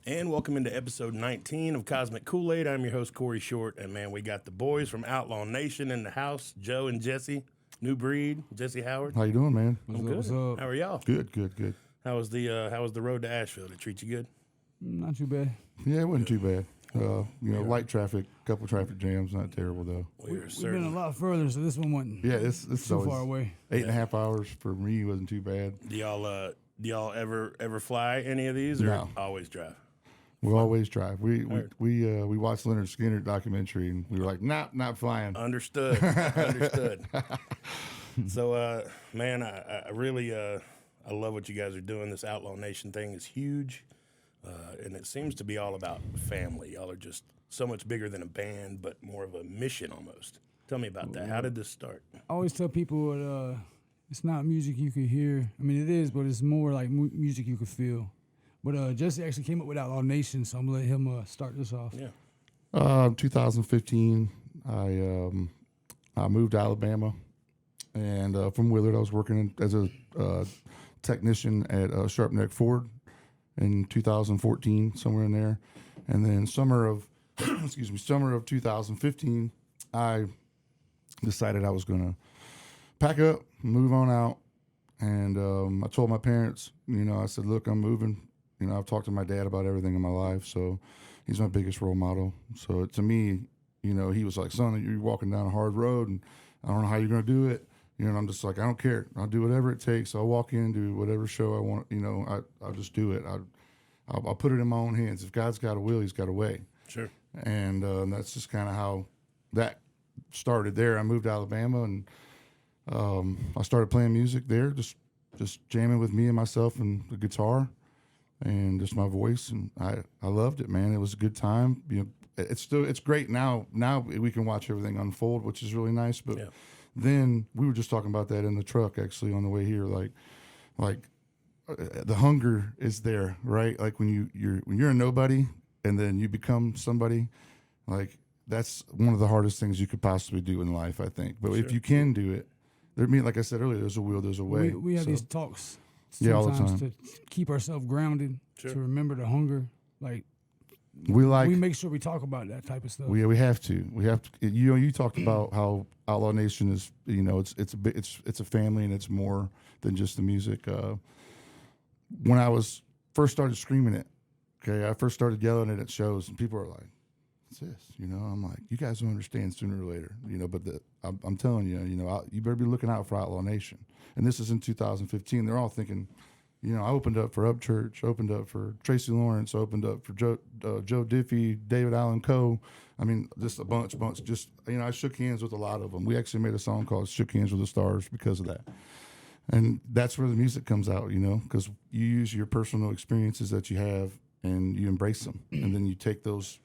And welcome into episode 19 of Cosmic Koolaid. I'm your host, Corey Short. And man, we got the boys from Outlaw Nation in the house, Joe and Jesse, Nubreed, Jesse Howard. How you doing, man? I'm good. What's up? How are y'all? Good. How was the road to Asheville? Did it treat you good? Not too bad. Yeah, it wasn't too bad. Light traffic, couple traffic jams, not terrible though. We've been a lot further, so this one wasn't too far away. 8.5 hours for me wasn't too bad. Do y'all ever fly any of these, or No. always drive? We always drive. We watched Leonard Skinner documentary and we were like, not flying. Understood. So, man, I really I love what you guys are doing. This Outlaw Nation thing is huge, and it seems to be all about family. Y'all are just so much bigger than a band, but more of a mission almost. Tell me about that. How did this start? I always tell people it's not music you can hear. I mean, it is, but it's more like music you can feel. But Jesse actually came up with Outlaw Nation, so I'm going to let him start this off. Yeah. 2015, I moved to Alabama, and from Willard, I was working as a technician at Sharpneck Ford in 2014, somewhere in there. And then summer of 2015, I decided I was going to pack up, move on out. And I told my parents, I said, look, I'm moving. I've talked to my dad about everything in my life, so he's my biggest role model. So to me, he was like, son, you're walking down a hard road, and I don't know how you're going to do it. And I'm just like, I don't care. I'll do whatever it takes. I'll walk in, do whatever show I want. I'll just do it. I'll put it in my own hands. If God's got a will, he's got a way. Sure. And that's just kind of how that started there. I moved to Alabama, and I started playing music there, just jamming with me and myself and the guitar and just my voice, and I loved it, man. It was a good time. It's great now. Now we can watch everything unfold, which is really nice. But then we were just talking about that in the truck actually on the way here. Like the hunger is there, right? Like when you're a nobody and then you become somebody, like that's one of the hardest things you could possibly do in life, I think. But if you can do it, like I said earlier, there's a will, there's a way. We have these talks all the sometimes time to keep ourselves grounded, to remember the hunger. Like we make sure we talk about that type of stuff. We have to. You talked about how Outlaw Nation is. It's a family, and it's more than just the music. When I first started screaming it, I first started yelling it at shows, and people are like, "What's this?" I'm like, "You guys will understand sooner or later." But I'm telling you, you better be looking out for Outlaw Nation. And this is in 2015. They're all thinking, I opened up for Upchurch, opened up for Tracy Lawrence, opened up for Joe Diffie, David Allen Coe. I mean, just a bunch. Just I shook hands with a lot of them. We actually made a song called "Shook Hands with the Stars" because of that. And that's where the music comes out, because you use your personal experiences that you have and you embrace them, and then you take those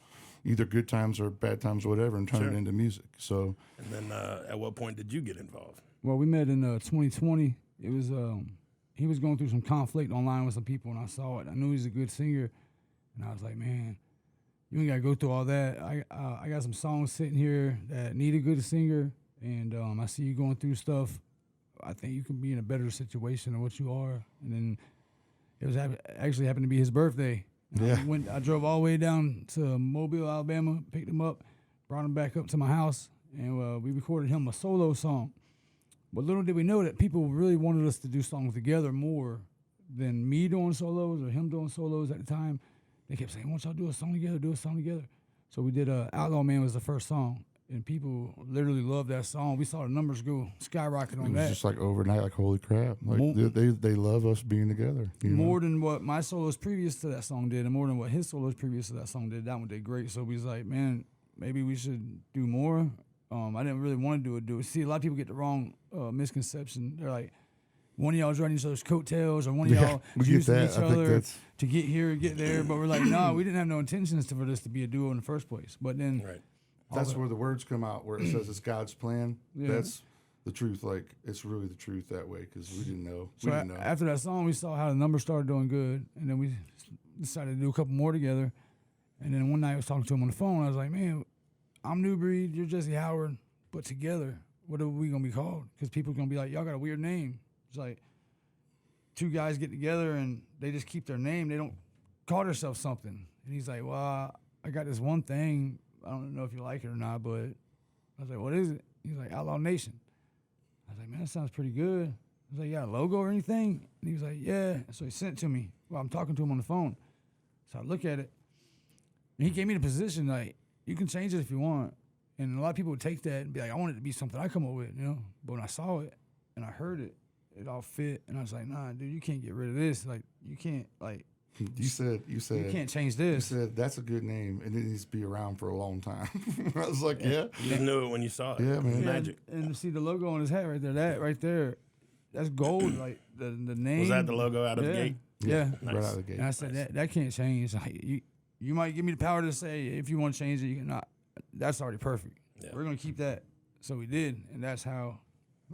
either good times or bad times or whatever and turn it into music. So. And then at what point did you get involved? Well, we met in 2020. It was he was going through some conflict online with some people, and I saw it. I knew he was a good singer, and I was like, man, you ain't got to go through all that. I got some songs sitting here that need a good singer, and I see you going through stuff. I think you can be in a better situation than what you are. And then it was actually happened to be his birthday. Yeah. I drove all the way down to Mobile, Alabama, picked him up, brought him back up to my house, and we recorded him a solo song. But little did we know that people really wanted us to do songs together more than me doing solos or him doing solos at the time. They kept saying, why don't y'all do a song together? So we did Outlaw Man was the first song, and people literally loved that song. We saw the numbers go skyrocket on that. It was just like overnight, like holy crap. Like they love us being together. More than what my solos previous to that song did, and more than what his solos previous to that song did. That one did great. So we was like, man, maybe we should do more. I didn't really want to do it. See, a lot of people get the wrong misconception. They're like, one of y'all's riding each other's coattails, or one of y'all using each other to get here or get there. But we're like, no, we didn't have no intentions for this to be a duo in the first place. But then that's where the words come out, where it says it's God's plan. Yeah. That's the truth. Like, it's really the truth that way, because we didn't know. After that song, we saw how the numbers started doing good, and then we decided to do a couple more together. And then one night I was talking to him on the phone. I was like, man, I'm Nubreed, you're Jesse Howard, but together, what are we going to be called? Because people are going to be like, y'all got a weird name. It's like two guys get together and they just keep their name. They don't call themselves something. And he's like, well, I got this one thing. I don't know if you like it or not, but I was like, what is it? He's like, Outlaw Nation. I was like, man, that sounds pretty good. I was like, you got a logo or anything? And he was like, yeah. So he sent it to me while I'm talking to him on the phone. So I look at it. And he gave me the position, like, you can change it if you want. And a lot of people would take that and be like, I want it to be something I come up with, you know? But when I saw it and I heard it, it all fit. And I was like, nah, dude, you can't get rid of this. Like, you can't, like, You said you can't change this. You said that's a good name, and it needs to be around for a long time. I was like, yeah. You just knew it when you saw it. Yeah, man. Magic. And see the logo on his hat right there, that right there, that's gold. Like the name. Was that the logo out of the gate? Yeah. Right out of the gate. And I said that can't change. Like, you might give me the power to say if you want to change it, you cannot. That's already perfect. Yeah. We're gonna keep that. So we did, and that's how.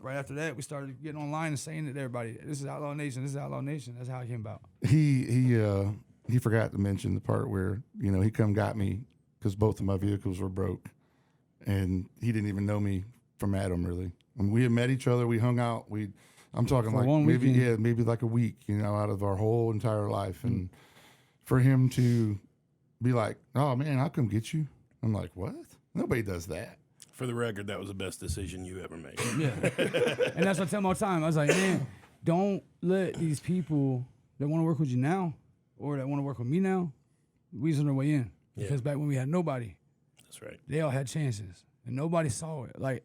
Right after that, we started getting online and saying it to everybody. This is Outlaw Nation. This is Outlaw Nation. That's how it came about. He forgot to mention the part where, you know, he come got me because both of my vehicles were broke, and he didn't even know me from Adam, really. When we had met each other, we hung out. I'm talking For like one maybe weekend. maybe like a week, you know, out of our whole entire life. And for him to be like, oh man, I'll come get you. I'm like, what? Nobody does that. For the record, that was the best decision you ever made. Yeah. And that's what I tell them all the time. I was like, man, don't let these people that want to work with you now or that want to work with me now, weasel their way in. Yeah. Because back when we had nobody, That's right. they all had chances. And nobody saw it. Like,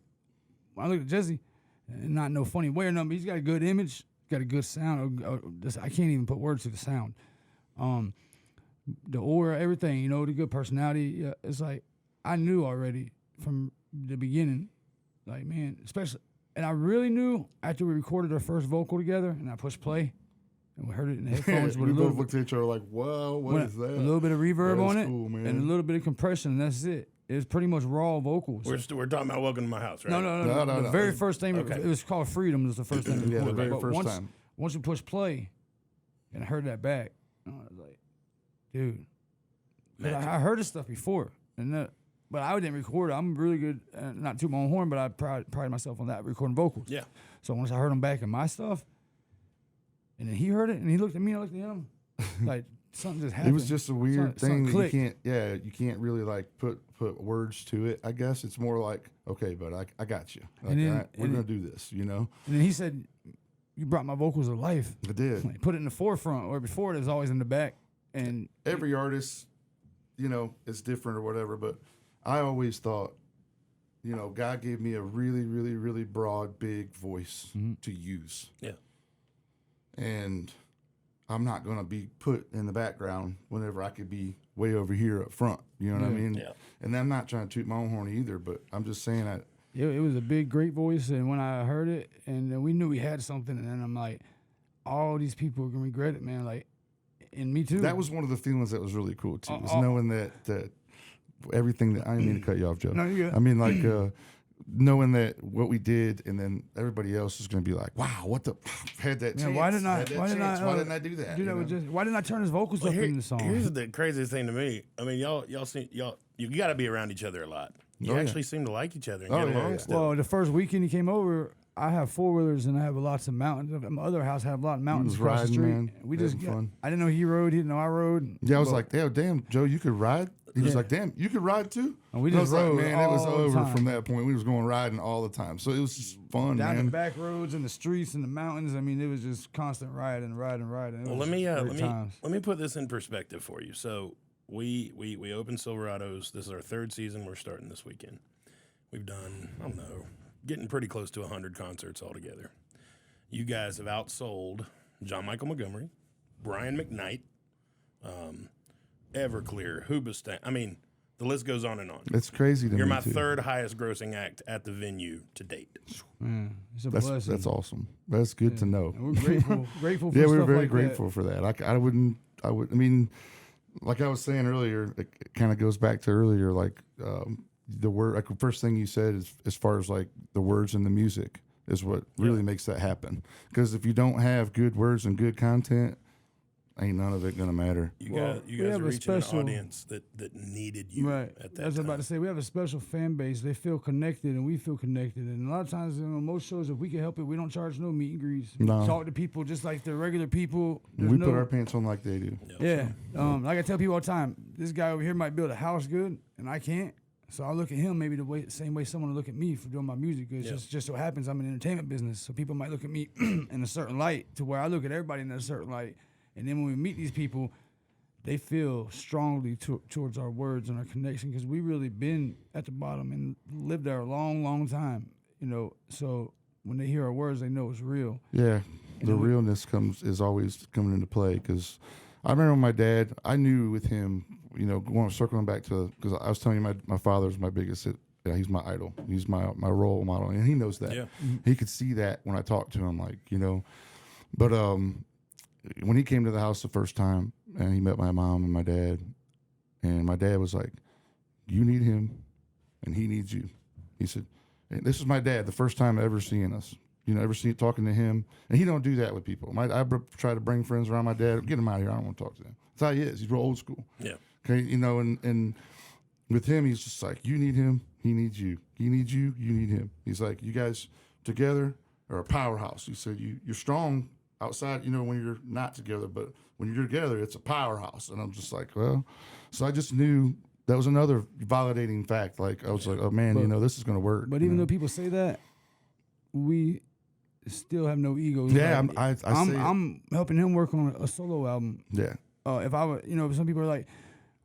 when I look at Jesse, and not no funny way or nothing, but he's got a good image, got a good sound. I can't even put words to the sound. The aura, everything, you know, the good personality. Yeah, it's like, I knew already from the beginning, like, man, especially, and I really knew after we recorded our first vocal together and I pushed play and we heard it in the headphones with we a both little, looked at each other like, whoa, what is that? a little bit of reverb That's on it cool, man. and a little bit of compression, and that's it. It was pretty much raw vocals. We're talking about Welcome to My House, right? No. The very first thing, Okay. it was called Freedom, was the first thing we Yeah, the recorded. very But first time. Once you push play and I heard that back, I was like, dude, 'cause I heard this stuff before, but I didn't record it. I'm really good, not to my own horn, but I pride myself on that, recording vocals. Yeah. So once I heard him back in my stuff, and then he heard it, and he looked at me, I looked at him, like something just happened. It was just a weird thing something that you can't really like put words to it. I guess it's more like, okay, but I got you. Like, And then- all right, we're and gonna do this, you know. And then he said, you brought my vocals to life. I did. Like, put it in the forefront, or before it was always in the back. And Every artist, you know, is different or whatever, but I always thought, you know, God gave me a really, really, really broad, big voice to use. Yeah. And I'm not going to be put in the background whenever I could be way over here up front. You know what I mean? Yeah. And I'm not trying to toot my own horn either, but I'm just saying that. it was a big, great voice. And when I heard it, and then we knew we had something, and then I'm like, all these people are going to regret it, man. Like, and me too. That was one of the feelings that was really cool too, was Oh. knowing that everything that I didn't mean to cut you off, Joe. No, you're good. I mean, like knowing that what we did, and then everybody else is going to be like, "Wow, what the had that Man, chance? why didn't I? Had that Why didn't chance. I? Why didn't I do that? Do you that with know? just, why didn't I turn his vocals Well, up in the song? Here's the craziest thing to me. I mean, y'all you got to be around each other a lot. You Oh, yeah. actually seem to like each other and Oh, get yeah, along yeah. still. Well, the first weekend he came over, I have 4-wheelers and I have lots of mountains. My other house had a lot of mountains was across riding, the street. man. We Having just fun. I didn't know he rode. He didn't know I rode. Yeah, I was But- like, damn, Joe, you could ride. He was Yeah. like, damn, you could ride too. And we And I just was like, rode man, it was all the over time. from that point. We was going riding all the time, so it was just fun, down man. the back roads and the streets and the mountains. I mean, it was just constant riding. It Well, was let me great times. let me put this in perspective for you. So we opened Silverados. This is our third season. We're starting this weekend. We've done, I don't know, getting pretty close to 100 concerts altogether. You guys have outsold John Michael Montgomery, Brian McKnight, Everclear, Hoobastank. I mean, the list goes on and on. It's crazy to You're me my too. third highest grossing act at the venue to date. Man, it's a That's blessing. that's awesome. That's good to know. And we're grateful for Yeah, stuff we were very like grateful for that. I mean, like I was saying earlier, it kind of goes back to earlier, like the word, like the first thing you said is as far as like the words and the music is what really makes that happen. Because if you don't have good words and good content, ain't none of it gonna matter. You Well, guys, you we guys have are a reaching special- an audience that needed you Right. at that I was time. about to say we have a special fan base. They feel connected and we feel connected. And a lot of times, most shows, if we can help it, we don't charge no meet and greets. We No. talk to people just like the regular people. There's We no, put our pants on like they do. yeah. Like I tell people all the time, this guy over here might build a house good and I can't. So I look at him maybe the same way someone would look at me for doing my music. It's just so happens I'm in the entertainment business. So people might look at me in a certain light to where I look at everybody in a certain light. And then when we meet these people, they feel strongly towards our words and our connection because we really been at the bottom and lived there a long, long time. So when they hear our words, they know it's real. Yeah, the realness is always coming into play because I remember my dad. I knew with him, circling back to because I was telling you my father's my biggest. He's my idol. He's my role model, and he knows that. Yeah. He could see that when I talked to him, But when he came to the house the first time and he met my mom and my dad was like, "You need him, and he needs you." He said, and "This is my dad. The first time ever seeing us." Talking to him, and he don't do that with people. I try to bring friends around my dad. Get him out of here. I don't want to talk to him. That's how he is. He's real old school. Yeah. Okay, and with him, he's just like, you need him, he needs you. He needs you, you need him. He's like, you guys together are a powerhouse. He said, you're strong outside, when you're not together, but when you're together, it's a powerhouse. And I'm just like, well, so I just knew that was another validating fact. Like I was like, oh man, this is gonna work. But even though people say that, we still have no ego. Yeah, like, I'm helping him work on a solo album. Yeah. If I would, some people are like,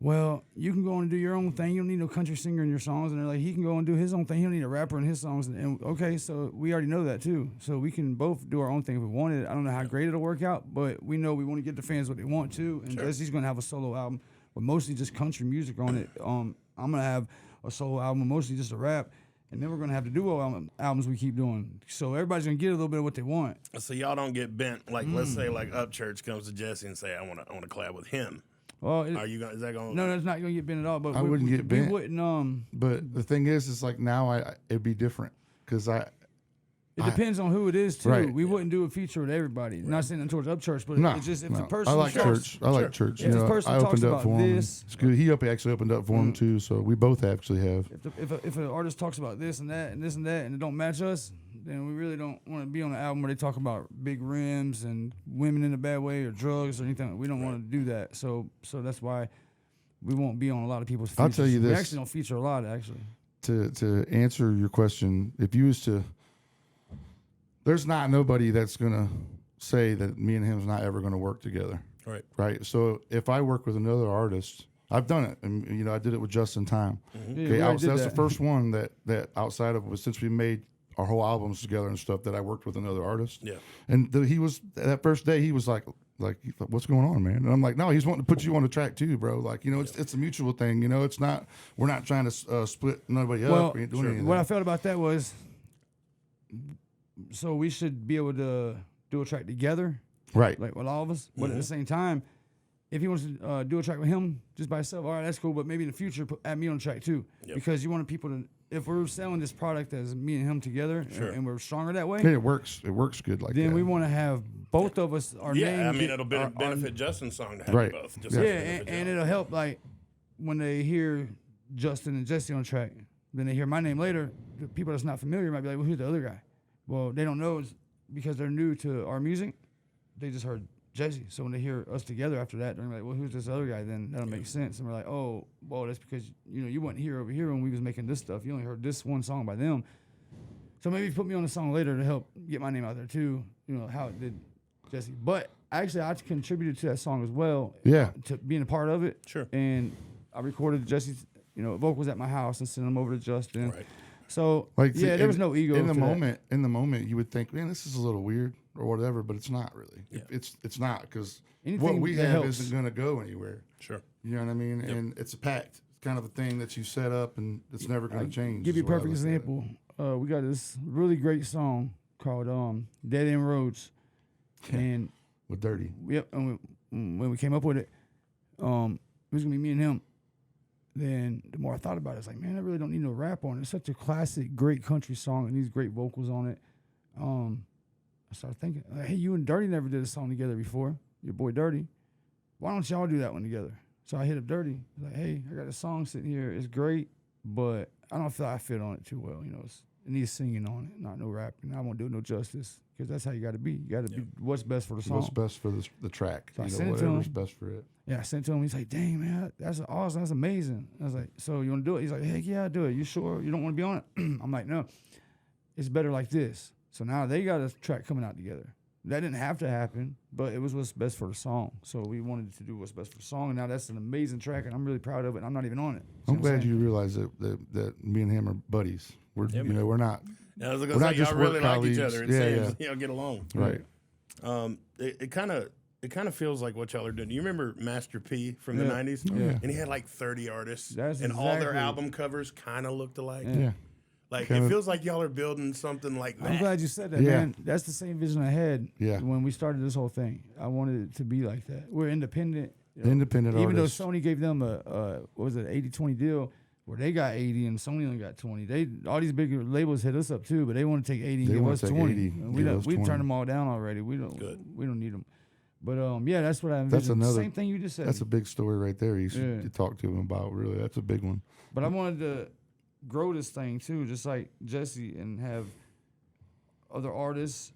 well, you can go and do your own thing. You don't need no country singer in your songs. And they're like, he can go and do his own thing. He don't need a rapper in his songs. And okay, so we already know that too. So we can both do our own thing if we wanted. I don't know how great it'll work out, but we know we want to get the fans what they want to. And Jesse's going to have a solo album with mostly just country music on it. I'm going to have a solo album with mostly just a rap. And then we're going to have the duo albums we keep doing. So everybody's going to get a little bit of what they want. So y'all don't get bent. Like, let's say, like, Upchurch comes to Jesse and say, I want to collab with him. Well, Are you gonna? Is that gonna? No, that's not going to get bent at all. But I wouldn't get bent. We wouldn't. But the thing is like now it'd be different because It depends on who it is too. Right. We wouldn't do a feature with everybody. Not saying that towards Upchurch, but no, it's just if no. the person I like talks, church. I like church. If this person I talks opened up about for him. this, It's good. He actually opened up for him too. So we both actually have. if an artist talks about this and that and this and that and it don't match us, then we really don't want to be on an album where they talk about big rims and women in a bad way or drugs or anything. We don't want to do that. So that's why we won't be on a lot of people's features. I'll tell you this. We actually don't feature a lot, actually. To answer your question, if you was to, there's not nobody that's gonna say that me and him's not ever gonna work together. Right. Right. So if I work with another artist, I've done it, and I did it with Just in Time. Yeah, we Okay, already did that's that. the first one that outside of since we made our whole albums together and stuff that I worked with another artist. Yeah. And he was that first day he was like, what's going on, man? And I'm like, no, he's wanting to put you on the track too, bro. Like, it's a mutual thing. It's not, we're not trying to split nobody up. We ain't doing anything. What I felt about that was, so we should be able to do a track together, Right. like with all of us. But at the same time, if he wants to do a track with him just by himself, all right, that's cool. But maybe in the future, add me on the track too, because you want people to. If we're selling this product as me and him together, and we're stronger that way, Yeah, it works. It works good like then that. we want to have both of us. Our Yeah. name I mean, get- it'll benefit Justin's song to have Right. you both. Just Yeah. like Yeah, benefit and y'all. it'll help like when they hear Justin and Jesse on track, then they hear my name later. The people that's not familiar might be like, "Well, who's the other guy?" Well, they don't know it's because they're new to our music. They just heard Jesse, so when they hear us together after that, they're like, "Well, who's this other guy?" Then that'll make sense. And we're like, "Oh, well, that's because you weren't here over here when we was making this stuff. You only heard this one song by them. So maybe put me on a song later to help get my name out there too. How it did Jesse, but actually I contributed to that song as well. Yeah. To being a part of it. Sure. And I recorded Jesse's, vocals at my house and sent them over to Justin. Right. So see, there was no ego in the to that. moment. In the moment, you would think, man, this is a little weird or whatever, but it's not really. Yeah. It's not because what Anything we that have helps. isn't going to go anywhere. Sure. You know what I mean? And it's a pact. It's kind of a thing that you set up, and it's never going to change. Give you a is the way I perfect look at it. example. We got this really great song called Dead End Roads. And With Dirty. and when we came up with it, it was gonna be me and him. Then the more I thought about it, it's like, man, I really don't need no rap on it. It's such a classic, great country song, and these great vocals on it. I started thinking, hey, you and Dirty never did a song together before. Your boy Dirty. why don't y'all do that one together? So I hit up Dirty, like, hey, I got a song sitting here. It's great, but I don't feel I fit on it too well. You know, it needs singing on it, not no rapping. I won't do it no justice because that's how you got to be. You got to be what's best for the song. What's best for the track. So I you know, sent it to whatever's him. best for it. Yeah, I sent it to him. He's like, dang, man, that's awesome. That's amazing. I was like, so you want to do it? He's like, heck yeah, I'll do it. You sure? You don't want to be on it? I'm like, no, it's better like this. So now they got a track coming out together. That didn't have to happen, but it was what's best for the song. So we wanted to do what's best for the song, and now that's an amazing track, and I'm really proud of it. And I'm not even on it. I'm glad you realize that me and him are buddies. We're we're not. I was gonna say y'all really like each other. It seems y'all get along. Right. It kind of feels like what y'all are doing. You remember Master P from the 90s? Yeah. And he had like 30 artists. That's and all their exactly. album covers kind of looked alike. Yeah. Like, Kinda. it feels like y'all are building something like that. I'm glad you said that, Yeah. man. That's the same vision I had Yeah. when we started this whole thing. I wanted it to be like that. We're independent. You know, Independent even artists. though Sony gave them a what was it, 80-20 deal where they got 80 and Sony only got 20. All these big labels hit us up too, but they want to take 80 and They give wanna us take 20. 80, And give us we 20. turned them all down already. We don't need them. But yeah, that's what I envisioned. That's another. Same thing you just said. That's a big story right there. You should Yeah. talk to him about. Really, that's a big one. But I wanted to grow this thing too, just like Jesse, and have other artists,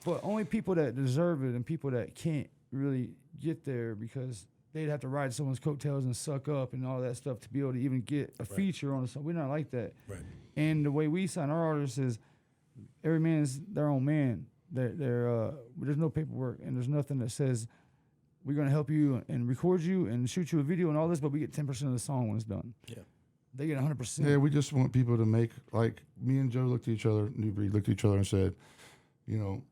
but only people that deserve it and people that can't really get there because they'd have to ride someone's coattails and suck up and all that stuff to be able to even get a feature on a song. We're not like that. Right. And the way we sign our artists is every man is their own man. There's no paperwork and there's nothing that says we're going to help you and record you and shoot you a video and all this, but we get 10% of the song when it's done. Yeah. They get 100%. Yeah, we just want people to make, like, me and Joe looked at each other, Nubreed looked at each other and said, you know,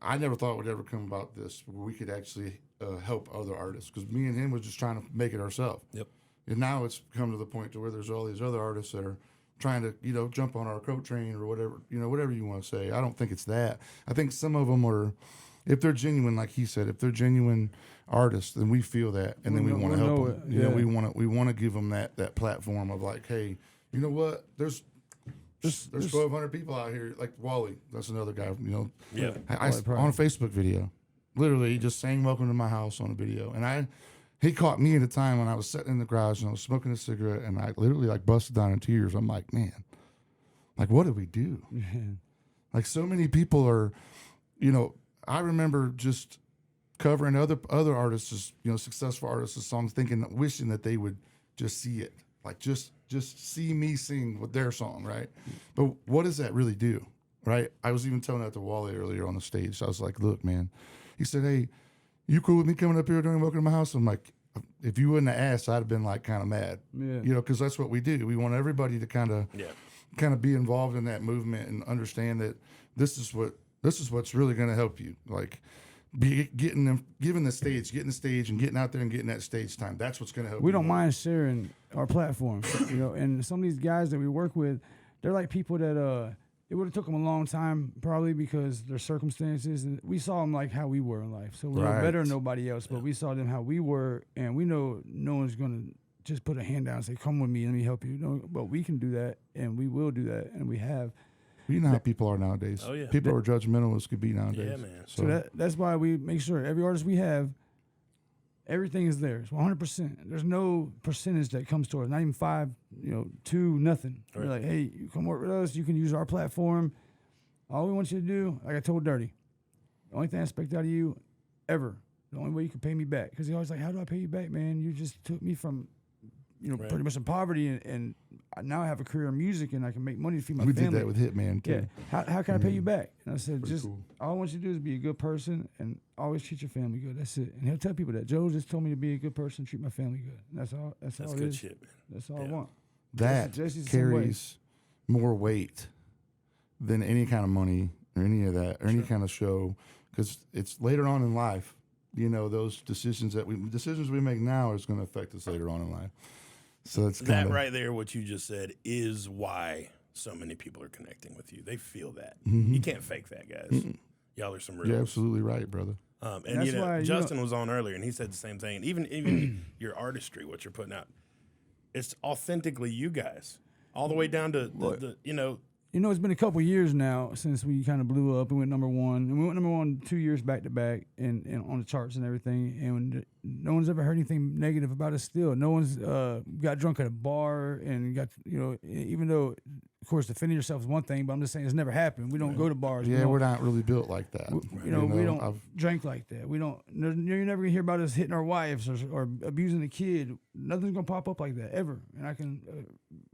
I never thought it would ever come about this where we could actually help other artists, because me and him was just trying to make it ourselves. Yep. And now it's come to the point to where there's all these other artists that are trying to, you know, jump on our coat train or whatever, you know, whatever you want to say. I don't think it's that. I think some of them are, if they're genuine, like he said, if they're genuine artists, then we feel that, and then we want to help them. You know, we want to give them that platform of like, hey, you know what? There's 1,200 people out here, like Wally. That's another guy. You know, Yeah. On a Facebook video, literally he just sang "Welcome to My House" on a video, and he caught me at a time when I was sitting in the garage and I was smoking a cigarette, and I literally like busted down in tears. I'm like, man, like what did we do? Like so many people are, you know. I remember just covering other artists, you know, successful artists' songs, wishing that they would just see it, like just see me sing with their song, right? But what does that really do, right? I was even telling that to Wally earlier on the stage. I was like, look, man. He said, hey, you cool with me coming up here doing Welcome to My House? I'm like, if you wouldn't have asked, I'd have been like kind of mad, you know, because that's what we do. We want everybody to kind of be involved in that movement and understand that this is what's really going to help you. Like, getting the stage and getting out there and getting that stage time. That's what's going to help. We don't mind sharing our platform, you know. And some of these guys that we work with, they're like people that it would have took them a long time probably because their circumstances, and we saw them like how we were in life. So we're better than nobody else, but we saw them how we were, and we know no one's going to just put a hand down and say, "Come with me, let me help you." No, but we can do that, and we will do that, and we have. You know how people are nowadays. Oh, yeah. People are judgmental as could be nowadays. Yeah, man. So that's why we make sure every artist we have, everything is theirs, 100%. There's no percentage that comes to us, not even 5, you know, 2, nothing. Right. We're like, hey, you come work with us, you can use our platform. All we want you to do, like I told Dirty, the only thing I expect out of you ever, the only way you can pay me back, because he always like, how do I pay you back, man? You just took me from, you know, pretty much in poverty, and now I have a career in music, and I can make money to feed my family. We did that with Hitman, too. Yeah. How can I pay you back? And I said, just cool. all I want you to do is be a good person and always treat your family good. That's it. And he'll tell people that. Joe just told me to be a good person, treat my family good. And that's all. That's all it good is. shit, man. That's all I want. That Jesse's the same way. carries more weight than any kind of money or any of that or any kind of show, because it's later on in life. You know, those decisions we make now is going to affect us later on in life. So it's that right there, what you just said, is why so many people are connecting with you. They feel that. You can't fake that, guys. Y'all are some real. You're absolutely right, brother. And that's you know, why, Justin was on earlier, and he said the same thing. Even your artistry, what you're putting out, it's authentically you guys, all the way down to the you know. it's been a couple years now since we kind of blew up and went number one. And we went number one 2 years back to back and on the charts and everything. And no one's ever heard anything negative about us still. No one's got drunk at a bar and got, even though, of course, defending yourself is one thing, but I'm just saying it's never happened. We don't go to bars. Yeah, we're not really built like that. We don't drink like that. We don't. You're never gonna hear about us hitting our wives or abusing a kid. Nothing's gonna pop up like that ever. And I can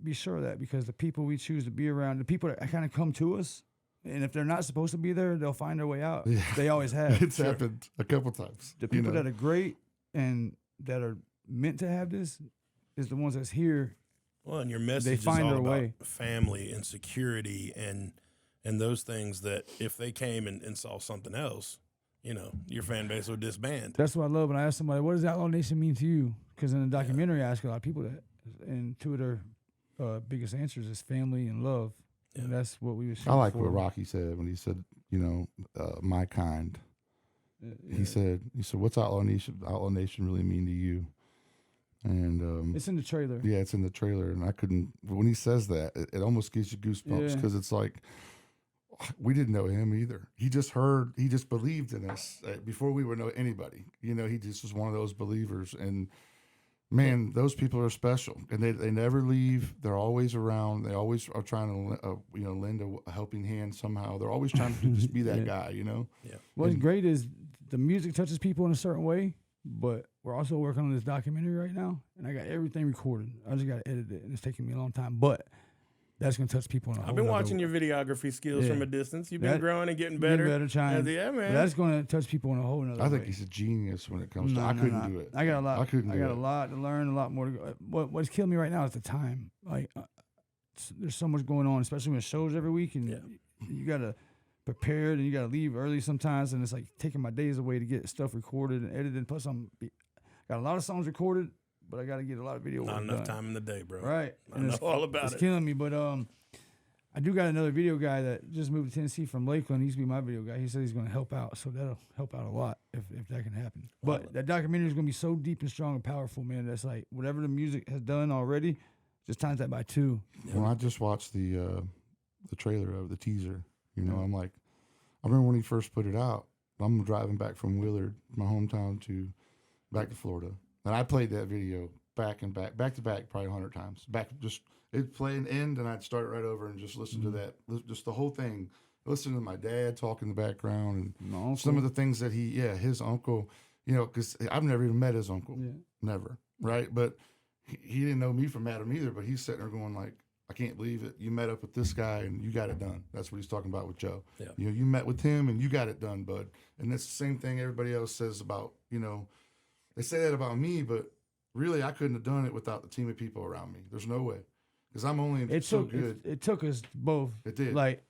be sure of that because the people we choose to be around, the people that kind of come to us, and if they're not supposed to be there, they'll find their way out. Yeah. They always have. It's happened a couple times. The people that are great and that are meant to have this is the ones that's here. Well, and your message is all about family and security and those things that if they came and saw something else, your fan base would disband. That's what I love when I ask somebody, what does Outlaw Nation mean to you? Because in the documentary, I ask a lot of people that. And two of their biggest answers is family and love. Yeah. And that's what we were shooting I like for. what Rocky said when he said, my kind. Yeah. He said, what's Outlaw Nation really mean to you? And it's in the trailer. Yeah, it's in the trailer. And when he says that, it almost gives you goosebumps because it's like, we didn't know him either. He just believed in us before we would know anybody. He just was one of those believers. And man, those people are special, and they never leave. They're always around. They always are trying to lend a helping hand somehow. They're always trying to just be that guy, Yeah. What's great is the music touches people in a certain way, but we're also working on this documentary right now, and I got everything recorded. I just got to edit it, and it's taking me a long time, but that's going to touch people in a whole I've been watching your videography skills from a distance. You've been growing and getting better. Trying. Yeah, man. But that's going to touch people in a whole other way. I think he's a genius when it comes to I couldn't do it. I got a lot. I got a lot to learn, a lot more to go. What's killing me right now is the time. Like, there's so much going on, especially when shows every week, and you got to prepare, and you got to leave early sometimes, and it's like taking my days away to get stuff recorded and edited. Plus, got a lot of songs recorded, but I got to get a lot of video work done. Not enough time in the day, bro. Right. I know all about it. It's killing me, but I do got another video guy that just moved to Tennessee from Lakeland. He used to be my video guy. He said he's going to help out, so that'll help out a lot if that can happen. But that documentary is going to be so deep and strong and powerful, man. That's like whatever the music has done already, just times that by 2. When I just watched the trailer of the teaser, I'm like, I remember when he first put it out. I'm driving back from Willard, my hometown, back to Florida, and I played that video back to back, probably 100 times. It'd play an end, and I'd start right over and just listen to that, just the whole thing. Listen to my dad talk in the background and some of the things that his uncle, because I've never even met his uncle, never, right? But he didn't know me from Adam either, but he's sitting there going like, I can't believe it. You met up with this guy and you got it done. That's what he's talking about with Joe. Yeah. You met with him and you got it done, bud. And that's the same thing everybody else says about, they say that about me, but really I couldn't have done it without the team of people around me. There's no way. Because I'm only good. It took us both. It did. Like,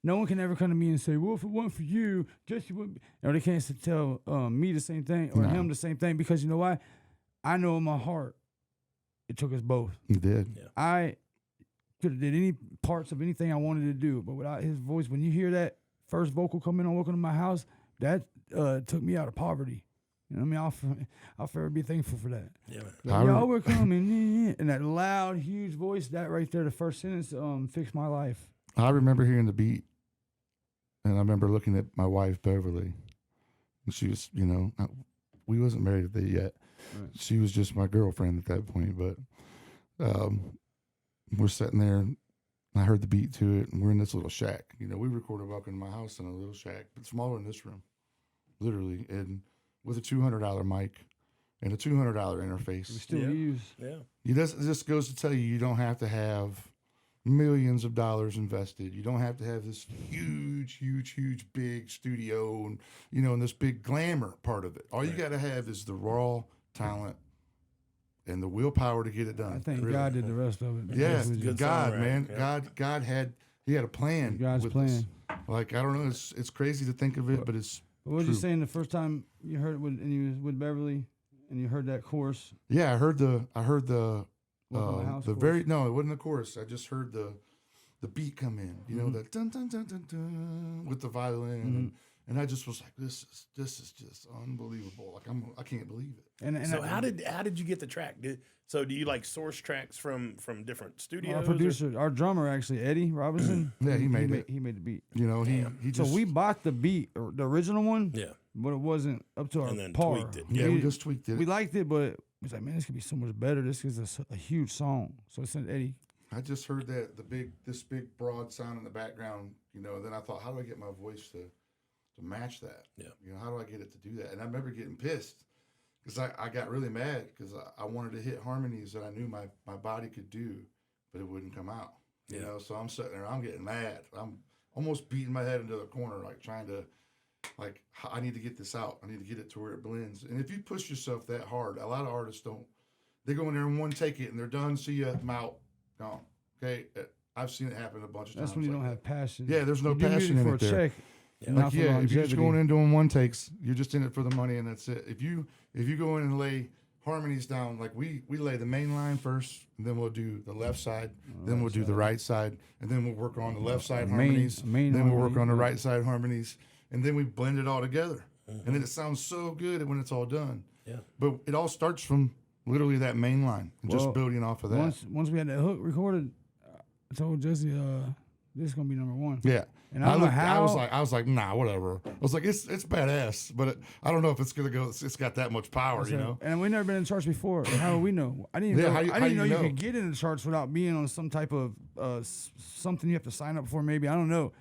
no one can ever come to me and say, well, if it weren't for you, Jesse would be. No, they can't tell me the same thing or him the same thing because you know why? I know in my heart it took us both. You did. Yeah. I could have did any parts of anything I wanted to do, but without his voice, when you hear that first vocal come in on Welcome to My House, that took me out of poverty. You know what I mean? I'll forever be thankful for that. Yeah, man. Y'all were coming, and that loud, huge voice, that right there, the first sentence, fixed my life. I remember hearing the beat, and I remember looking at my wife, Beverly, and she was, we wasn't married yet. Right. She was just my girlfriend at that point, but we're sitting there, and I heard the beat to it, and we're in this little shack. We recorded Welcome to My House in a little shack, but smaller than this room, literally, and with a $200 mic and a $200 interface. We still use. Yeah. It just goes to tell you don't have to have millions of dollars invested. You don't have to have this huge, big studio and, and this big glamour part of it. All you got to have is the raw talent and the willpower to get it done. I think God did the rest of it. Yeah, God, man. Yeah. God had a plan. God's plan. This. Like, I don't know, it's crazy to think of it, but it's What was you saying the first time you heard it and you was with Beverly and you heard that chorus? Yeah, I heard the chorus. No, it wasn't the chorus. I just heard the beat come in. The dun dun dun dun dun with the violin And I just was like, this is just unbelievable. Like I can't believe it. And So how did you get the track? So do you like source tracks from different studios? our producer, our drummer actually, Eddie Robinson. Yeah, he made it. He made the beat. You know, he So just we bought the beat, or the original one. Yeah. But it wasn't up to our And then par. tweaked it. we just tweaked it. We liked it, but we was like, man, this could be so much better. This is a huge song. So I sent Eddie. I just heard that this big broad sound in the background, you know, and then I thought, how do I get my voice to match that? Yeah. You know, how do I get it to do that? And I remember getting pissed because I got really mad because I wanted to hit harmonies that I knew my body could do, but it wouldn't come out. You know, so I'm sitting there, I'm getting mad. I'm almost beating my head into the corner, like trying to, like, I need to get this out. I need to get it to where it blends. And if you push yourself that hard, a lot of artists don't. They go in there and one take it and they're done. See ya, I'm out, gone. Okay, I've seen it happen a bunch of times. That's when you like don't that. have passion. Yeah, there's no You do music passion in for it a there. check. Yeah. Not Like, for yeah, if you're just longevity. going in doing one takes, you're just in it for the money and that's it. If you go in and lay harmonies down, like we lay the main line first, and then we'll do the left side, then we'll do the right side, and then we'll work on the left side harmonies, main then we'll work harmony, on the yeah. right side harmonies, and then we blend it all together. And then it sounds so good when it's all done. Yeah. But it all starts from literally that main line and Well, just building off of that. Once we had that hook recorded, I told Jesse, this is gonna be number one. Yeah. And I don't know how. I was like, nah, whatever. I was like, it's badass, but I don't know if it's gonna go. It's got that much power, you know. And we never been in the charts before. How would we know? I didn't even Yeah, know. how I didn't you know you know? could get in the charts without being on some type of something you have to sign up for. Maybe I don't know.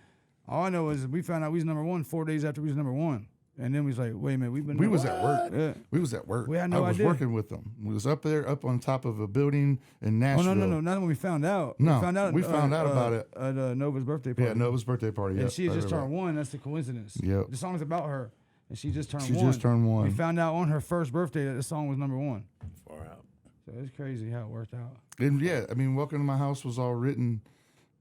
All I know is we found out we was number one 4 days after we was number one, and then we was like, wait a minute, We was at work. Yeah. We was at work. We had no I was idea. working with them. We was up there, up on top of a building in Oh Nashville. no, not when we found out. No, we found out. we found out about it at Nova's birthday party. Yeah, Nova's birthday party. And Yep, she had I just remember turned one. That's the coincidence. Yep. The song's about her, and she just turned She one. just turned one. We found out on her first birthday that the song was number one. Far out. So it's crazy how it worked out. that. And yeah, I mean, Welcome to My House was all written,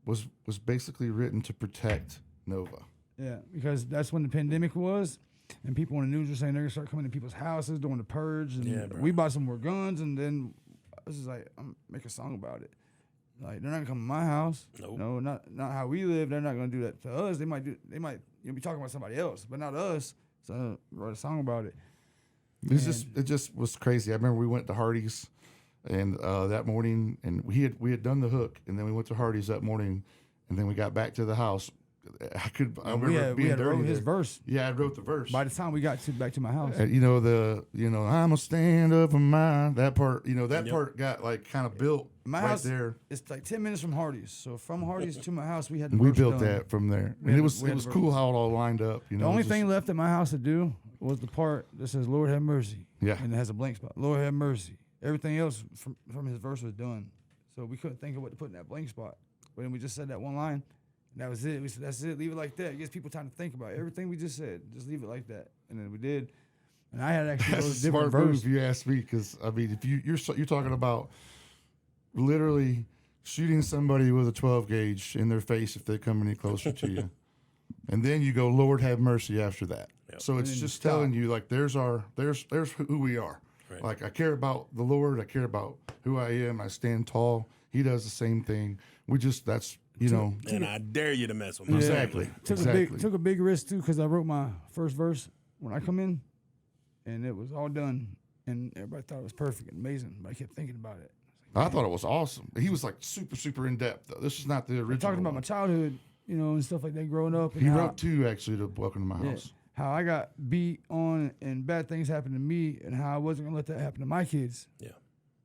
was basically written to protect Nova. Yeah, because that's when the pandemic was, and people on the news were saying they're gonna start coming to people's houses during the purge, and Yeah, bro. we bought some more guns, and then I was just like, I'm make a song about it. Like they're not gonna come to my house. Nope. No, not how we live. They're not gonna do that to us. They might be talking about somebody else, but not us. So I wrote a song about it. It just was crazy. I remember we went to Hardee's, and that morning, and we had done the hook, and then we went to Hardee's that morning, and then we got back to the house. I remember we being had dirty wrote his there. verse. Yeah, I wrote the verse. By the time we got back to my house, And, I'm a stand up for mine. That part, part got like kind of built my right house there. it's like 10 minutes from Hardee's. So from Hardee's to my house, we had the We verse built done. that from there, We and had it the- was we it had was the cool how it all lined up. You know, The only just- thing left at my house to do was the part that says "Lord have mercy." Yeah. and it has a blank spot. Lord have mercy. Everything else from his verse was done, so we couldn't think of what to put in that blank spot. But then we just said that one line, and that was it. We said that's it. Leave it like that. It gives people time to think about it. Everything we just said. Just leave it like that, and then we did. And I had actually That's a those different smart move, verse. if you ask me, because I mean, if you're talking about literally shooting somebody with a 12 gauge in their face if they come any closer to you, and then you go, Lord have mercy after that. Yep. So it's then just stop. telling you like there's who we are. Right. Like I care about the Lord, I care about who I am. I stand tall. He does the same thing. That's And I dare you to mess with me. Exactly. Took a big risk too, because I wrote my first verse when I come in, and it was all done, and everybody thought it was perfect and amazing. But I kept thinking about it. I thought it was awesome. He was like super, super in depth though. This is not the original. We're talking about my one. childhood, and stuff like that growing up. And He how, wrote two actually to Welcome to My yeah, House. how I got beat on and bad things happened to me, and how I wasn't gonna let that happen to my kids. Yeah.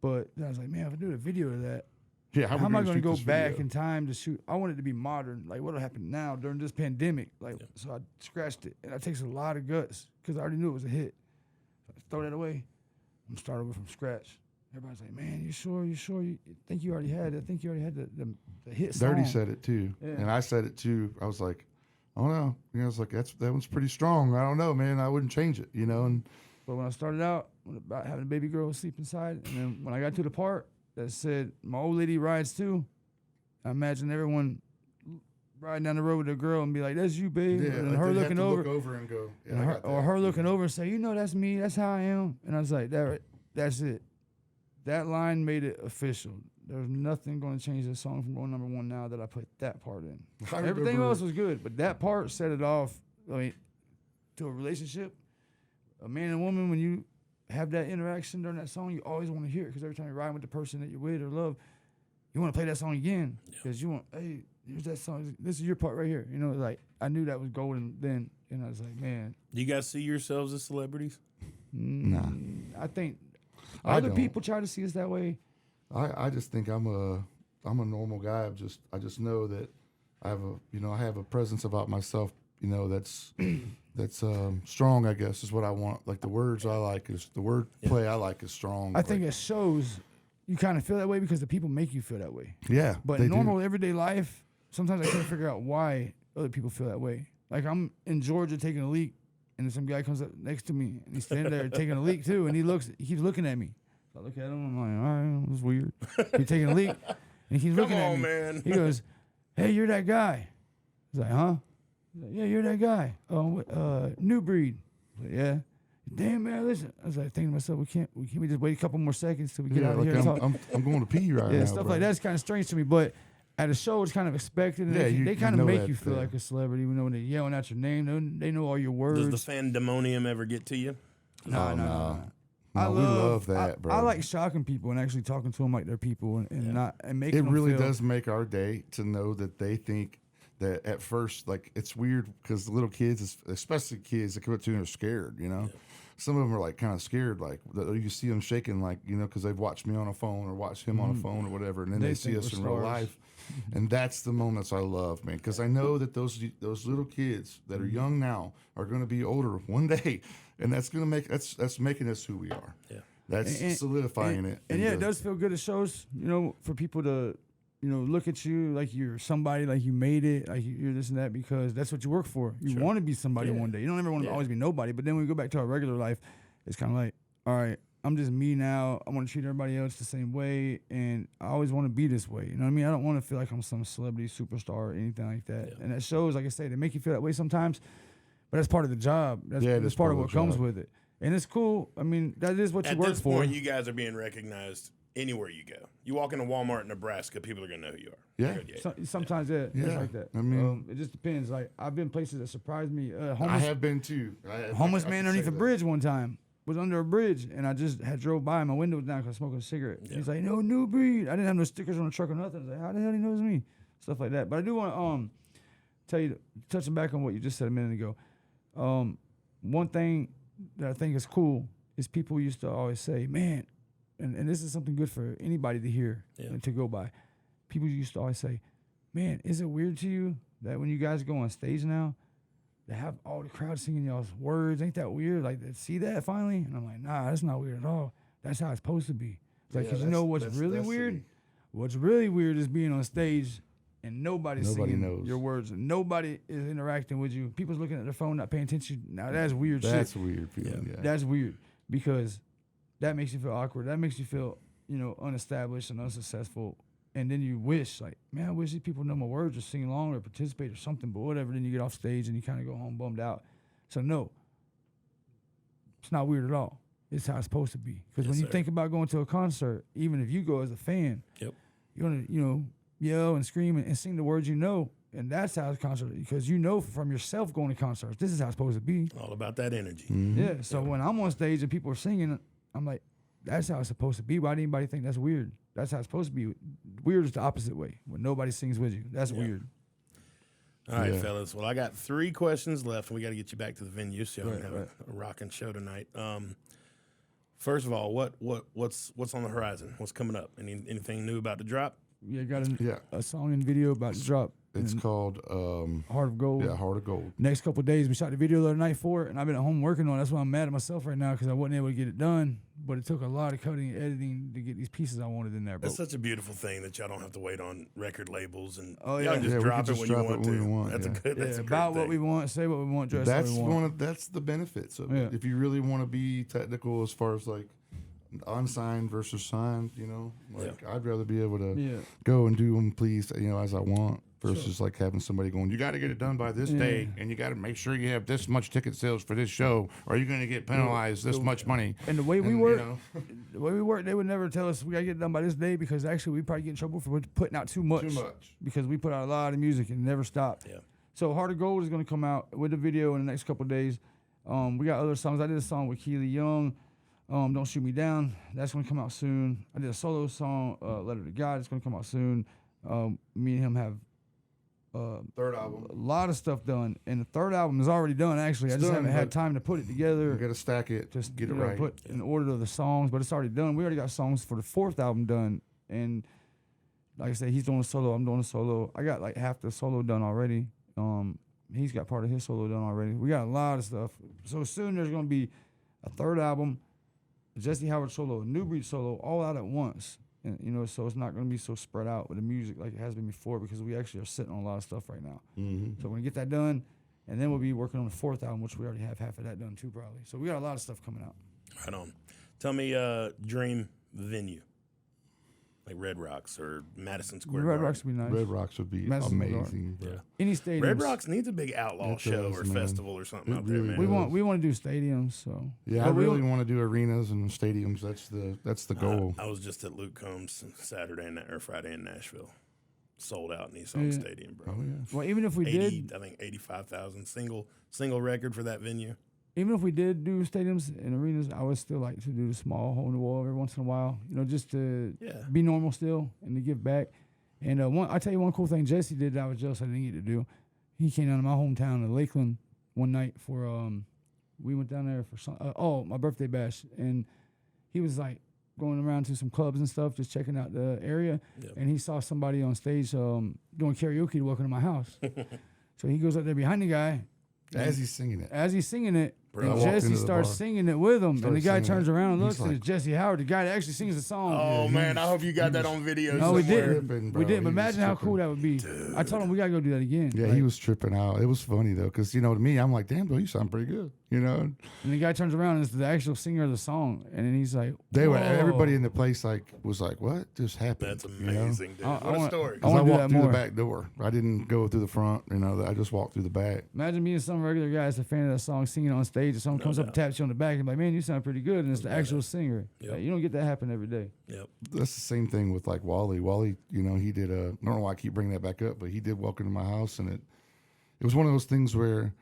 But I was like, man, if I do a video of that, Yeah, how am I going to shoot go this back video? in time to shoot? I want it to be modern. Like, what'll happen now during this pandemic? Like, so I scratched it, and it takes a lot of guts because I already knew it was a hit. So I throw that away. I'm starting over from scratch. Everybody's like, man, you sure? You think you already had it? I think you already had the hit song. Dirty said it too, Yeah. and I said it too. I was like, I don't know. I was like, that one's pretty strong. I don't know, man. I wouldn't change it, And But when I started out, about having a baby girl sleep inside, and then when I got to the part that said, my old lady rides too, I imagine everyone riding down the road with a girl and be like, that's you, babe. yeah, and like her they'd have looking to over. look over and go, yeah, And I her, got or that. her looking over and say, that's me. That's how I am. And I was like, that's it. That line made it official. There's nothing going to change this song from going number one now that I put that part in. I Everything remember- else was good, but that part set it off. I mean, to a relationship, a man and woman, when you have that interaction during that song, you always want to hear it because every time you're riding with the person that you're with or love, you want to play that song again because you want, hey, here's that song. This is your part right here. You know, like I knew that was golden then, and I was like, man. Do you guys see yourselves as celebrities? Nah. I think I other don't. people try to see us that way. I just think I'm a normal guy. I just know that I have a presence about myself, that's strong, I guess, is what I want. Like the words I like is the word play I like is strong. I think it shows you kind of feel that way because the people make you feel that way. Yeah. But in normal everyday life, sometimes I can't figure out why other people feel that way. Like I'm in Georgia taking a leak, and then some guy comes up next to me, and he's standing there taking a leak too, and he keeps looking at me. So I look at him, I'm like, all right, this is weird. He's taking a leak, and he keeps looking at me. Man. He goes, hey, you're that guy. He's like, huh? He's like, yeah, you're that guy. Nubreed. Like, yeah. Damn, man, listen. I was like thinking to myself, can we just wait a couple more seconds till we get out of here and talk? I'm going to pee right now. Yeah, stuff like that's kind of strange to me, but at a show, it's kind of expected. And they kind of make you feel like a celebrity. When they're yelling out your name, they know all your words. Does the fandemonium ever get to you? No. We love that, bro. I like shocking people and actually talking to them like they're people and making them really feel. does make our day to know that they think that at first, like, it's weird because the little kids, especially kids that come up to you and are scared, Some of them are like kind of scared, like you see them shaking, like because they've watched me on a phone or watched him on a phone or whatever, and then they see us in real life, and that's the moments I love, man, because I know that those little kids that are young now are going to be older one day, and that's going to that's making us who we are. Yeah, that's solidifying it. And yeah, it does feel good. It shows, for people to. Look at you like you're somebody, like you made it, like you're this and that, because that's what you work for. You want to be somebody one day. You don't ever want to always be nobody. But then when we go back to our regular life, it's kind of like, all right, I'm just me now. I want to treat everybody else the same way, and I always want to be this way. You know what I mean? I don't want to feel like I'm some celebrity superstar or anything like that. Yeah. And that shows, like I say, they make you feel that way sometimes, but that's part of the job. That's part of what comes with it. And it's cool. I mean, that is what you work for. At this point, you guys are being recognized anywhere you go. You walk into Walmart in Nebraska, people are going to know who you are. Yeah. Sometimes, it's like that. I mean, it just depends. Like, I've been places that surprised me. I have been, too. Homeless man underneath a bridge one time. Was under a bridge, and I just had drove by, and my window was down because I was smoking a cigarette. Yeah. He's like, no, Nubreed. I didn't have no stickers on the truck or nothing. I was like, how the hell he knows me? Stuff like that. But I do want to tell you, touching back on what you just said a minute ago, one thing that I think is cool is people used to always say, man, and this is something good for anybody to hear and to go by. People used to always say, man, is it weird to you that when you guys go on stage now, they have all the crowd singing y'all's words? Ain't that weird? Like, see that finally? And I'm like, nah, that's not weird at all. That's how it's supposed to be. It's like, because what's really weird? What's really weird is being on stage and nobody singing your words. And nobody is interacting with you. People's looking at their phone, not paying attention. Now, that's weird shit. That's weird. That's weird because that makes you feel awkward. That makes you feel, unestablished and unsuccessful. And then you wish, like, man, I wish these people know my words or sing along or participate or something, but whatever. Then you get off stage and you kind of go home bummed out. So, no, it's not weird at all. It's how it's supposed to be. Because when you think about going to a concert, even if you go as a fan, you're going to, yell and scream and sing the words you know. And that's how it's concert, because from yourself going to concerts, this is how it's supposed to be. All about that energy. Mm-hmm. Yeah. So when I'm on stage and people are singing, I'm like, that's how it's supposed to be. Why do anybody think that's weird? That's how it's supposed to be. Weird is the opposite way. When nobody sings with you. That's weird. All right, fellas. Well, I got 3 questions left, and we got to get you back to the venue so we can have a rocking show tonight. First of all, what's on the horizon? What's coming up? Anything new about to drop? Yeah, got a song and video about to drop. It's called Heart of Gold. Yeah, Heart of Gold. Next couple of days, we shot the video the other night for it, and I've been at home working on it. That's why I'm mad at myself right now, because I wasn't able to get it done. But it took a lot of cutting and editing to get these pieces I wanted in there. It's such a beautiful thing that y'all don't have to wait on record labels and y'all can just drop it when you want to. That's a good. That's a great about thing. what we want, say what we want, dress what we want. That's the benefits of it. If you really want to be technical as far as like unsigned versus signed, I'd rather be able to go and do them, please, as I want. Versus like having somebody going, you got to get it done by this day, and you got to make sure you have this much ticket sales for this show, or you're going to get penalized this much money. And the way we work, they would never tell us we got to get it done by this day, because actually we probably get in trouble for putting out too much. Because we put out a lot of music and never stopped. Yeah. So Heart of Gold is going to come out with the video in the next couple of days. We got other songs. I did a song with Keely Young, Don't Shoot Me Down. That's going to come out soon. I did a solo song, Letter to God. It's going to come out soon. Me and him have Third album. a lot of stuff done. And the third album is already done, actually. I just haven't had time to put it together. You got to stack it, Just get it you know, right. put in order of the songs, but it's already done. We already got songs for the fourth album done. And like I said, he's doing a solo. I'm doing a solo. I got like half the solo done already. He's got part of his solo done already. We got a lot of stuff. So soon there's going to be a third album, Jesse Howard solo, Nubreed solo, all out at once. And, you know, so it's not going to be so spread out with the music like it has been before because we actually are sitting on a lot of stuff right now. Mm-hmm. So we're going to get that done, and then we'll be working on the fourth album, which we already have half of that done too, probably. So we got a lot of stuff coming out. Right on. Tell me, dream venue. Like Red Rocks or Madison Square Red Garden. Rocks would be nice. Red Rocks would be Madison Square amazing. Yeah. Any stadiums. Red Rocks needs a big outlaw It show does, or man. festival or something It out there, really man. We want to do stadiums. So Yeah, But I we really want- want to do arenas and stadiums. That's the goal. I was just at Luke Combs Saturday or Friday in Nashville. Sold out Nissan Yeah. Stadium, bro. Oh yeah. well, even if we 80, did, I think 85,000 single record for that venue. even if we did do stadiums and arenas, I would still like to do the small hole in the wall every once in a while. You know, just to Yeah. be normal still and to give back. And I tell you one cool thing Jesse did that I was jealous I didn't get to do. He came down to my hometown in Lakeland one night for we went down there for my birthday bash, and he was like going around to some clubs and stuff, just checking out the area, Yep. and he saw somebody on stage doing karaoke to Welcome to My House. So he goes up there behind the guy As he's singing it. as he's singing it. Bro. And I walked Jesse into the starts bar. singing it with him, and Started the guy singing turns it. around and He's looks, and it's Jesse Howard, the guy that actually sings the song. Oh, man, I hope you got that on video No, we somewhere. didn't. tripping, We bro. didn't. But He was imagine how tripping. cool that would be. I told him we gotta go do that again. Yeah, Like, he was tripping out. It was funny though, because to me, I'm like, damn, bro, you sound pretty good. And the guy turns around and it's the actual singer of the song, and then he's like, They were "Whoa." everybody in the place was like, what just happened? That's amazing, dude. I What a wanna- story. I Because I wanna do walked that through more. the back door. I didn't go through the front. I just walked through the back. Imagine being some regular guy that's a fan of that song, singing on stage, and someone comes up and taps you on the back and like, man, you sound pretty good, and it's the actual singer. Yep. Like, you don't get that happen every day. Yep. That's the same thing with like Wally. Wally, he did I don't know why I keep bringing that back up, but he did Welcome to My House, and it was one of those things where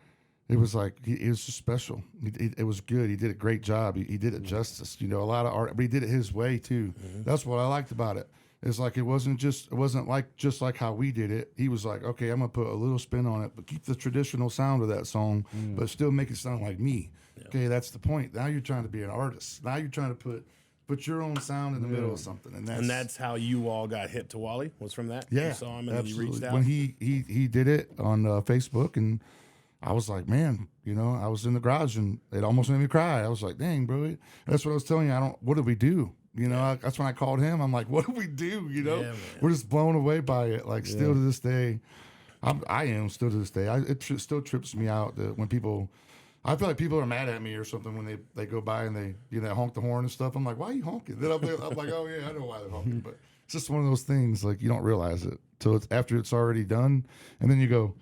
it was like it was just special. It was good. He did a great job. He did it justice. A lot of art, but he did it his way too. That's what I liked about it. It's like it wasn't like how we did it. He was like, okay, I'm gonna put a little spin on it, but keep the traditional sound of that song, but still make it sound like me. Okay, that's the point. Now you're trying to be an artist. Now you're trying to put your own sound in the middle of something, and that's how you all got hit to Wally, was from that? yeah, You saw him and then you absolutely. reached out? When he did it on Facebook, and I was like, man, I was in the garage and it almost made me cry. I was like, dang, bro, that's what I was telling you. What did we do? That's when I called him. I'm like, what did we do? man. We're just blown away by it. Like still to this day, I am still to this day. Still trips me out that when I feel like people are mad at me or something when they go by and they honk the horn and stuff. I'm like, why are you honking? Then I'm like, oh yeah, I know why they're honking. But it's just one of those things, like you don't realize it till it's after it's already done, and then you go,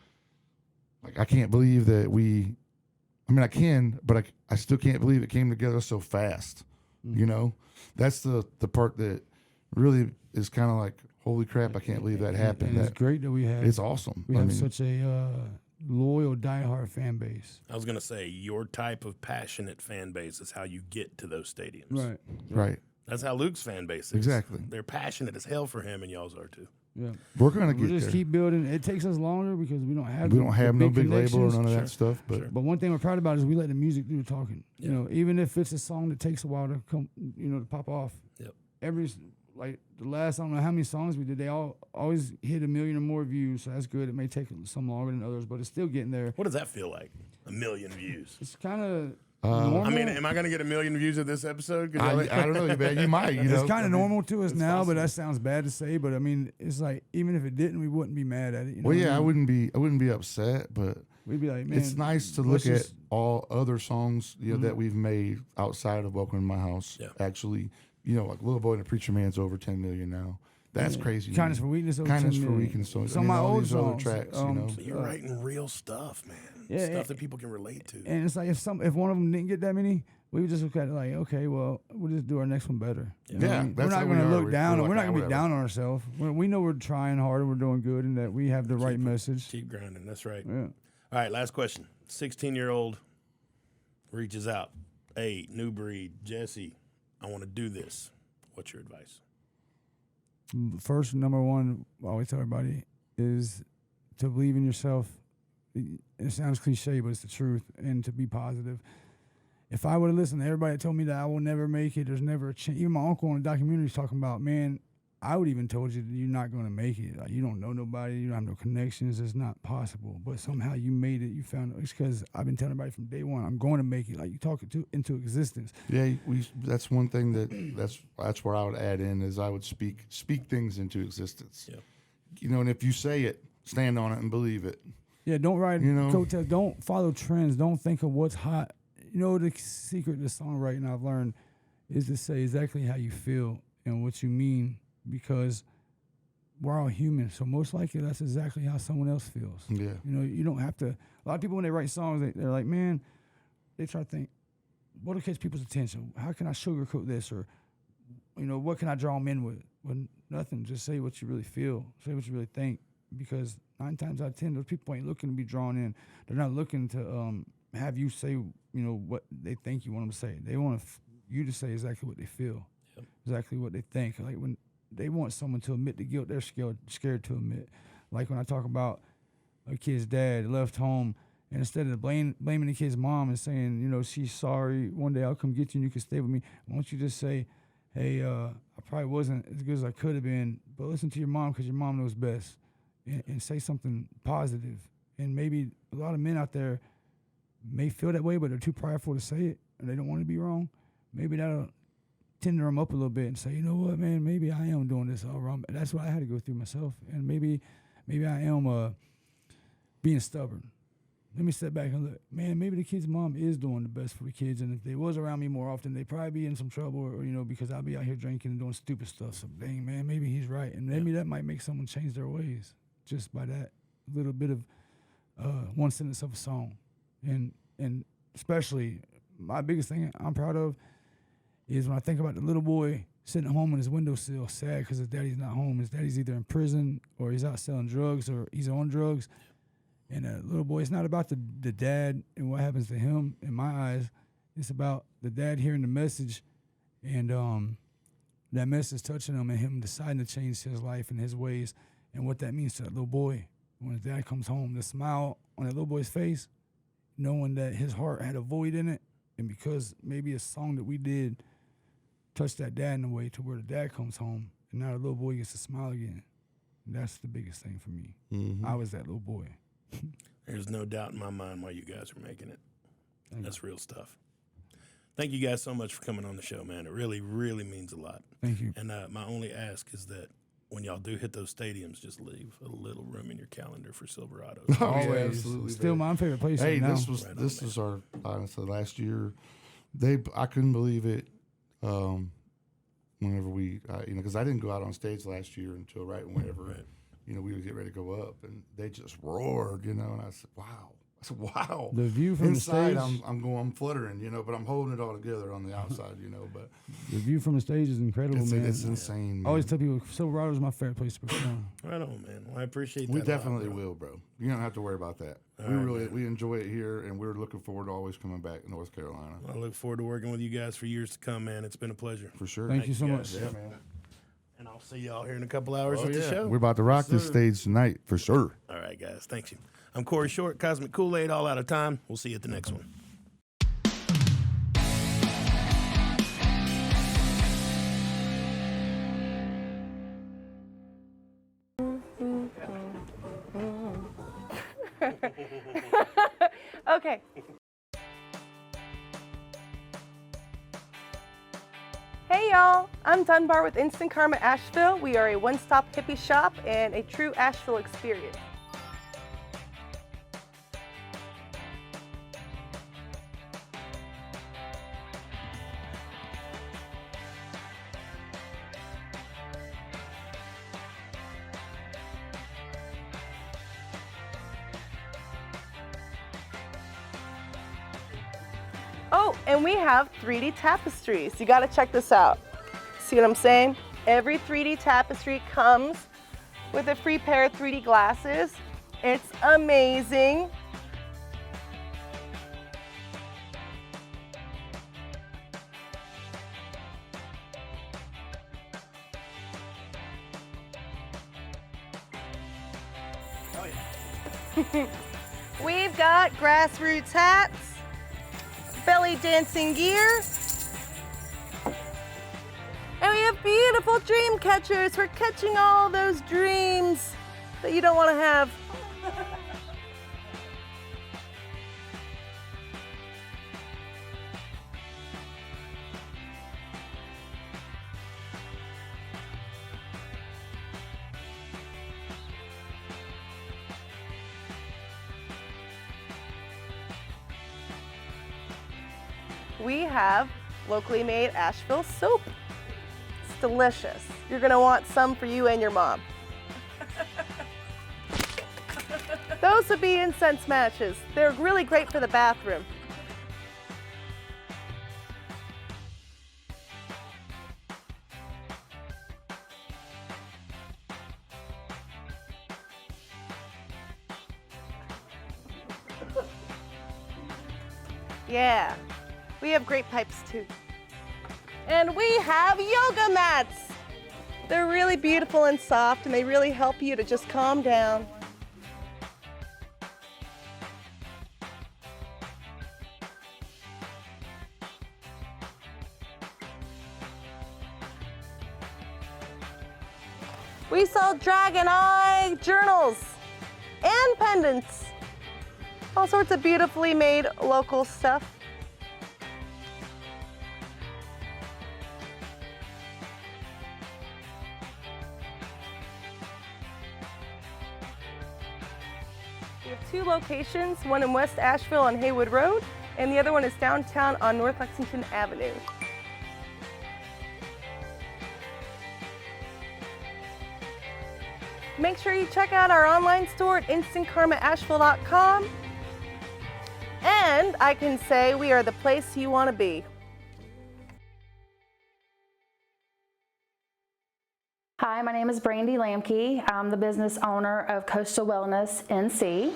like, I can't believe that I can, but I still can't believe it came together so fast. That's the part that really is kind of like, holy crap, I can't believe that happened. And it's great that we have. It's awesome. We have such a loyal, diehard fan base. I was going to say, your type of passionate fan base is how you get to those stadiums. Right. Right. That's how Luke's fan base is. Exactly. They're passionate as hell for him, and y'all's are too. Yeah. We're gonna We get just there. keep building. It takes us longer because we don't have No big label or connections. none of that stuff. But Sure. But one thing we're proud about is we let the music do the talking. Even if it's a song that takes a while to come, to pop off. Yep. Like the last, I don't know how many songs we did, they all always hit 1 million or more views. So that's good. It may take some longer than others, but it's still getting there. What does that feel like? 1 million views. It's kind of normal. I mean, am I going to get 1 million views of this episode? 'Cause I don't know, man. You might. It's kind of normal to us it's now, but possible. that sounds bad to say. But I mean, it's like even if it didn't, we wouldn't be mad at it. Well, yeah, I what mean? wouldn't be upset, but We'd be like, man, it's nice to let's look at just- all other songs that we've made outside of Welcome to My House. Yeah. Actually, like Little Boy and the Preacher Man's over 10 million now. That's crazy. to Kindness me. for Weakness. Over Kindness 10 for million. Weakness. So, Some of my all old these other songs. tracks, So you're writing real stuff, man. Yeah, Stuff that people can relate to. And it's like if one of them didn't get that many, we would just look at it like, okay, well, we'll just do our next one better. You know what I mean? We're that's not how going to we are. look down. We're We're like, not going to be whatever. down on ourselves. We know we're trying hard and we're doing good, and that we have the right message. Keep grinding. That's right. Yeah. All right, last question. 16-year-old reaches out, hey, Nubreed, Jesse, I want to do this. What's your advice? First, number one, I always tell everybody, is to believe in yourself. It sounds cliche, but it's the truth, and to be positive. If I would have listened to everybody that told me that I will never make it, there's never a chance. Even my uncle in the documentary is talking about, man, I would even told you that you're not going to make it. Like, you don't know nobody, you don't have no connections, it's not possible. But somehow you made it, you found it. It's because I've been telling everybody from day one, I'm going to make it. Like, you talk it into existence. Yeah, that's one thing that's where I would add in is I would speak things into existence. Yeah. You know, and if you say it, stand on it and believe it. Yeah, don't ride coattails. Don't follow trends. Don't think of what's hot. You know, the secret to songwriting I've learned is to say exactly how you feel and what you mean, because we're all human. So most likely that's exactly how someone else feels. Yeah. You know, you don't have to. A lot of people, when they write songs, they're like, man, they try to think, what'll catch people's attention? How can I sugarcoat this? Or, you know, what can I draw them in with? Well, nothing. Just say what you really feel. Say what you really think. Because 9 times out of 10, those people ain't looking to be drawn in. They're not looking to have you say, you know, what they think you want them to say. They want you to say exactly what they feel, exactly what they think. Like when they want someone to admit the guilt, they're scared to admit. Like when I talk about a kid's dad left home, and instead of blaming the kid's mom and saying, you know, she's sorry, one day I'll come get you and you can stay with me, why don't you just say, hey, I probably wasn't as good as I could have been, but listen to your mom because your mom knows best. And say something positive. And maybe a lot of men out there may feel that way, but they're too prideful to say it, and they don't want to be wrong. Maybe that'll tender them up a little bit and say, you know what, man, maybe I am doing this all wrong. That's what I had to go through myself. And maybe I am being stubborn. Let me step back and look. Man, maybe the kid's mom is doing the best for the kids, and if they was around me more often, they'd probably be in some trouble, or you know, because I'll be out here drinking and doing stupid stuff. So, dang, man, maybe he's right. And maybe that might make someone change their ways. Just by that little bit of one sentence of a song. And especially, my biggest thing I'm proud of is when I think about the little boy sitting at home on his windowsill, sad because his daddy's not home. His daddy's either in prison or he's out selling drugs or he's on drugs. And that little boy, it's not about the dad and what happens to him, in my eyes. It's about the dad hearing the message and that message touching him and him deciding to change his life and his ways. And what that means to that little boy when his dad comes home, the smile on that little boy's face, knowing that his heart had a void in it, and because maybe a song that we did touched that dad in a way to where the dad comes home, and now the little boy gets to smile again. And that's the biggest thing for me. Mm-hmm. I was that little boy. There's no doubt in my mind why you guys are making it. That's real stuff. Thank you guys so much for coming on the show, man. It really, really means a lot. Thank you. And my only ask is that when y'all do hit those stadiums, just leave a little room in your calendar for Silverados. Always, yeah, absolutely. Still my favorite place. Hey, right this now. was our honestly last year. I couldn't believe it. Whenever we, you know, because I didn't go out on stage last year until whenever, you know, we would get ready to go up, and they just roared, you know, and I said, wow. Wow. The view from inside, the stage, I'm fluttering, you know, but I'm holding it all together on the outside, you know. But the view from the stage is incredible, man. It's insane. Man. I always tell people Silverado is my favorite place to perform. Right on, man. Well, I appreciate that. We definitely will, bro. You don't have to worry about that. All we enjoy it here, and we're looking forward to always coming back to North Carolina. I look forward to working with you guys for years to come, man. It's been a pleasure. For sure. Thank you so guys. much. Yeah, man. And I'll see y'all here in a couple hours at the show. We're about to rock this stage tonight, for sure. All right, guys. Thank you. I'm Corey Short, Cosmic Koolaid, all out of time. We'll see you at the next one. Okay. Hey y'all, I'm Dunbar with Instant Karma Asheville. We are a one-stop hippie shop and a true Asheville experience. Oh, and we have 3D tapestries. You gotta check this out. See what I'm saying? Every 3D tapestry comes with a free pair of 3D glasses. It's amazing. We've got grassroots hats, belly dancing gear, and we have beautiful dream catchers for catching all those dreams that you don't want to have. We have locally made Asheville soap. It's delicious. You're gonna want some for you and your mom. Those would be incense matches. They're really great for the bathroom. Yeah. We have great pipes too. And we have yoga mats. They're really beautiful and soft, and they really help you to just calm down. We sell dragon eye journals and pendants. All sorts of beautifully made local stuff. We have two locations, one in West Asheville on Haywood Road, and the other one is downtown on North Lexington Avenue. Make sure you check out our online store at instantkarmaasheville.com. And I can say we are the place you want to be. Hi, my name is Brandy Lamke. I'm the business owner of Coastal Wellness NC.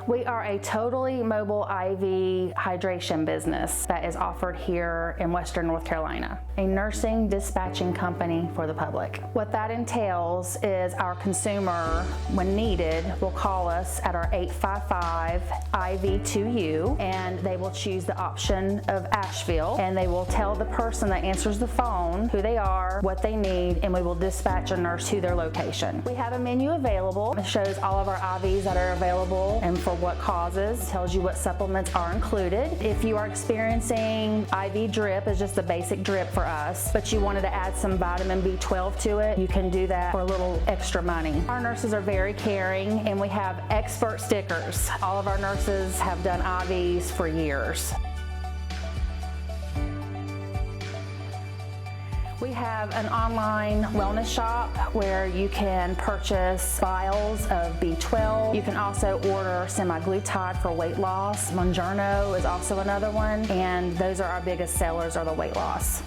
We are a totally mobile IV hydration business that is offered here in Western North Carolina, a nursing dispatching company for the public. What that entails is our consumer, when needed, will call us at our 855 IV2U, and they will choose the option of Asheville, and they will tell the person that answers the phone who they are, what they need, and we will dispatch a nurse to their location. We have a menu available. It shows all of our IVs that are available and for what causes, tells you what supplements are included. If you are experiencing IV drip, is just a basic drip for us, but you wanted to add some vitamin B12 to it, you can do that for a little extra money. Our nurses are very caring, and we have expert stickers. All of our nurses have done IVs for years. We have an online wellness shop where you can purchase vials of B12. You can also order semaglutide for weight loss. Monjourno is also another one, and those are our biggest sellers, are the weight loss.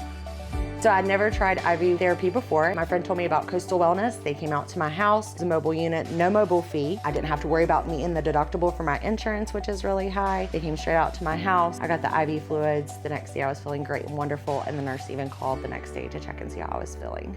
So I'd never tried IV therapy before. My friend told me about Coastal Wellness. They came out to my house. It's a mobile unit, no mobile fee. I didn't have to worry about meeting the deductible for my insurance, which is really high. They came straight out to my house. I got the IV fluids. The next day I was feeling great and wonderful, and the nurse even called the next day to check and see how I was feeling.